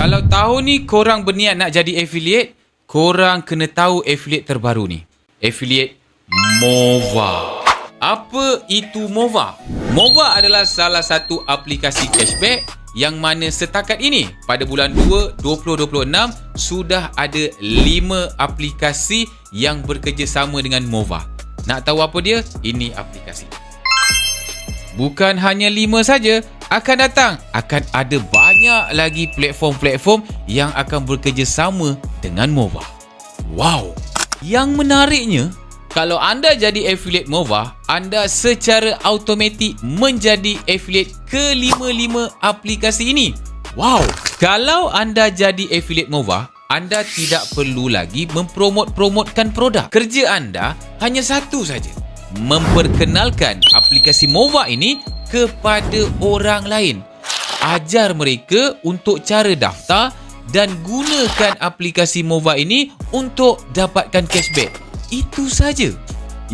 Kalau tahun ni korang berniat nak jadi affiliate, korang kena tahu affiliate terbaru ni. Affiliate Mova. Apa itu Mova? Mova adalah salah satu aplikasi cashback yang mana setakat ini pada bulan 2 2026 sudah ada 5 aplikasi yang bekerjasama dengan Mova. Nak tahu apa dia? Ini aplikasi. Bukan hanya 5 saja, akan datang akan ada banyak lagi platform-platform yang akan bekerjasama dengan Mova. Wow! Yang menariknya, kalau anda jadi affiliate Mova, anda secara automatik menjadi affiliate ke-5 aplikasi ini. Wow! Kalau anda jadi affiliate Mova, anda tidak perlu lagi mempromotkan produk. Kerja anda hanya satu saja, memperkenalkan aplikasi Mova ini kepada orang lain. Ajar mereka untuk cara daftar dan gunakan aplikasi Mova ini untuk dapatkan cashback. Itu saja.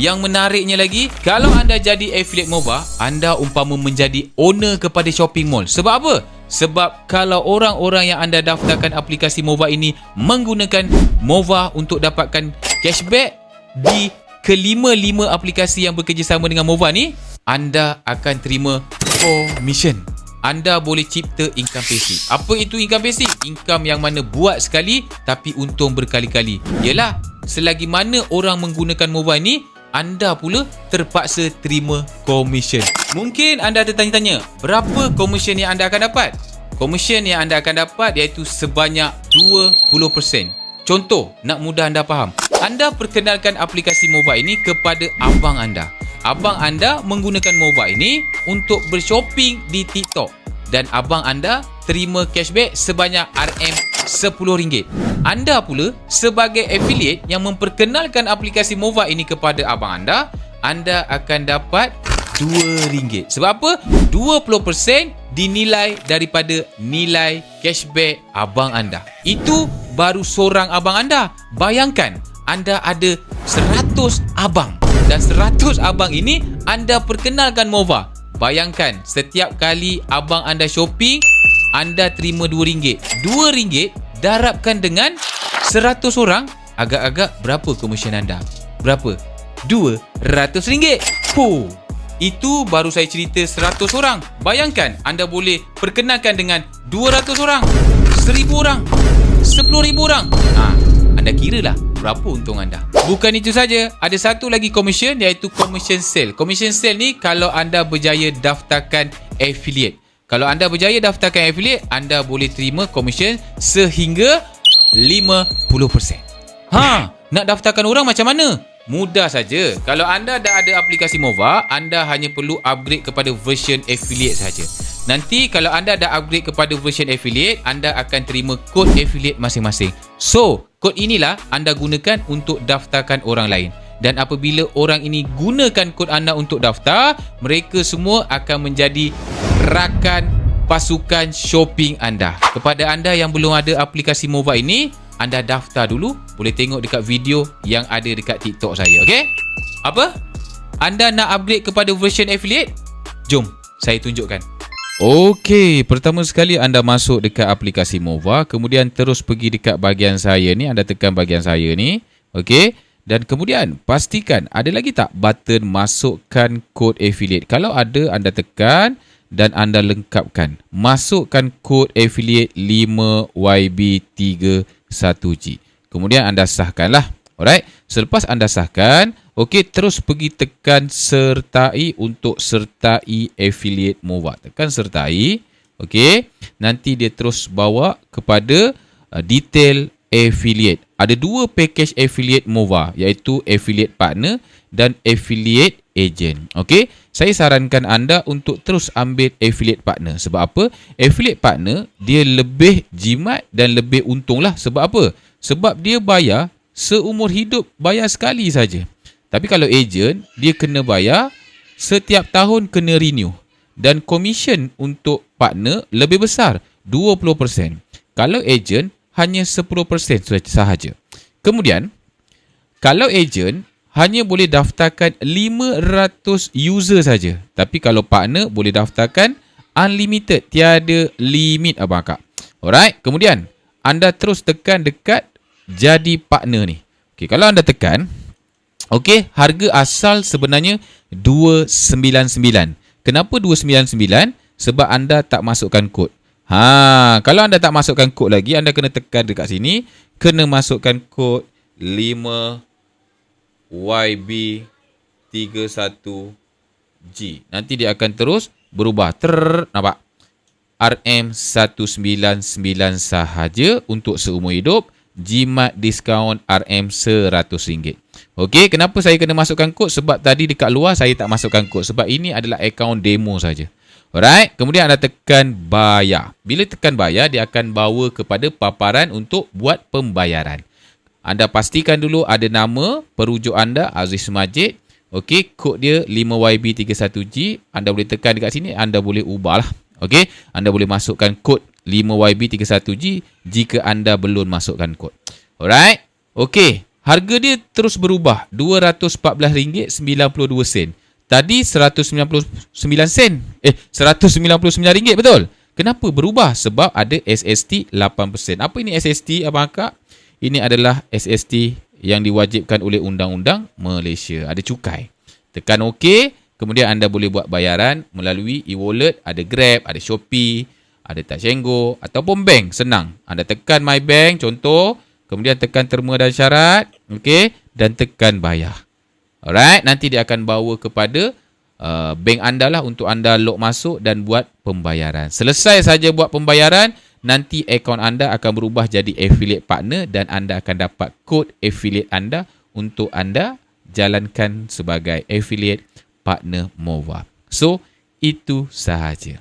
Yang menariknya lagi, kalau anda jadi affiliate Mova, anda umpama menjadi owner kepada shopping mall. Sebab apa? Sebab kalau orang-orang yang anda daftarkan aplikasi Mova ini menggunakan Mova untuk dapatkan cashback di ke-5 aplikasi yang bekerjasama dengan Mova ni, anda akan terima commission. Anda boleh cipta income passive. Apa itu income passive? Income yang mana buat sekali tapi untung berkali-kali. Yalah, selagi mana orang menggunakan Mova ni, anda pula terpaksa terima commission. Mungkin anda ada tanya-tanya, berapa commission yang anda akan dapat? Commission yang anda akan dapat iaitu sebanyak 20%. Contoh, nak mudah anda faham. Anda perkenalkan aplikasi Mova ini kepada abang anda. Abang anda menggunakan Mova ini untuk bershopping di TikTok dan abang anda terima cashback sebanyak RM10. Anda pula sebagai affiliate yang memperkenalkan aplikasi Mova ini kepada abang anda, anda akan dapat RM2. Sebab apa? 20% dinilai daripada nilai cashback abang anda. Itu baru seorang abang anda. Bayangkan, anda ada 100 abang. Dan 100 abang ini anda perkenalkan Mova. Bayangkan, setiap kali abang anda shopping, anda terima RM2. RM2 darabkan dengan 100 orang, agak-agak berapa komisen anda? Berapa? RM200. Itu baru saya cerita 100 orang. Bayangkan, anda boleh perkenalkan dengan 200 orang, 1000 orang, 10,000 orang. Anda kiralah berapa untung anda. Bukan itu saja, ada satu lagi commission iaitu commission sale. Commission sale ni kalau anda berjaya daftarkan affiliate. Kalau anda berjaya daftarkan affiliate, anda boleh terima commission sehingga 50%. Nak daftarkan orang macam mana? Mudah saja. Kalau anda dah ada aplikasi Mova, anda hanya perlu upgrade kepada version affiliate saja. Nanti kalau anda dah upgrade kepada version affiliate, anda akan terima kod affiliate masing-masing. So, kod inilah anda gunakan untuk daftarkan orang lain. Dan apabila orang ini gunakan kod anda untuk daftar, mereka semua akan menjadi rakan pasukan shopping anda. Kepada anda yang belum ada aplikasi Mova ini, anda daftar dulu. Boleh tengok dekat video yang ada dekat TikTok saya. Okay? Apa? Anda nak upgrade kepada version affiliate? Jom, saya tunjukkan. Okey, pertama sekali anda masuk dekat aplikasi Mova, kemudian terus pergi dekat bahagian saya ni, anda tekan bahagian saya ni. Okey, dan kemudian pastikan ada lagi tak button masukkan kod affiliate. Kalau ada, anda tekan dan anda lengkapkan. Masukkan kod affiliate 5YB31G. Kemudian anda sahkanlah. Alright, selepas anda sahkan, okey, terus pergi tekan sertai untuk sertai affiliate Mova. Tekan sertai. Okey, nanti dia terus bawa kepada detail affiliate. Ada 2 package affiliate Mova, iaitu affiliate partner dan affiliate agent. Okey, saya sarankan anda untuk terus ambil affiliate partner. Sebab apa? Affiliate partner dia lebih jimat dan lebih untung lah. Sebab apa? Sebab dia bayar seumur hidup, bayar sekali saja. Tapi kalau agent, dia kena bayar setiap tahun, kena renew. Dan commission untuk partner lebih besar, 20%. Kalau agent, hanya 10% sahaja. Kemudian, kalau agent, hanya boleh daftarkan 500 user saja. Tapi kalau partner, boleh daftarkan unlimited, tiada limit abang akak. Alright, kemudian anda terus tekan dekat jadi partner ni. Okey, kalau anda tekan, okey, harga asal sebenarnya 299. Kenapa 299? Sebab anda tak masukkan kod. Kalau anda tak masukkan kod lagi, anda kena tekan dekat sini, kena masukkan kod 5YB31G. Nanti dia akan terus berubah. Nampak? RM199 sahaja untuk seumur hidup. Jimat diskaun RM100. Okey, kenapa saya kena masukkan kod? Sebab tadi dekat luar saya tak masukkan kod. Sebab ini adalah akaun demo saja. Alright, kemudian anda tekan bayar. Bila tekan bayar, dia akan bawa kepada paparan untuk buat pembayaran. Anda pastikan dulu ada nama, perujuk anda, Aziz Majid. Okey, kod dia 5YB31G. Anda boleh tekan dekat sini, anda boleh ubahlah. Okey, anda boleh masukkan kod 5YB31G jika anda belum masukkan kod. Alright. Okey, harga dia terus berubah. RM214.92. Tadi 199 sen. RM199 betul? Kenapa berubah? Sebab ada SST 8%. Apa ini SST, Abang Akak? Ini adalah SST yang diwajibkan oleh Undang-Undang Malaysia. Ada cukai. Tekan OK. Kemudian anda boleh buat bayaran melalui e-wallet, ada Grab, ada Shopee, ada Touch 'n Go ataupun bank. Senang. Anda tekan My Bank contoh, kemudian tekan terma dan syarat, okey, dan tekan bayar. Alright, nanti dia akan bawa kepada bank anda lah untuk anda log masuk dan buat pembayaran. Selesai saja buat pembayaran, nanti akaun anda akan berubah jadi affiliate partner dan anda akan dapat kod affiliate anda untuk anda jalankan sebagai affiliate partner Mova. So, itu sahaja.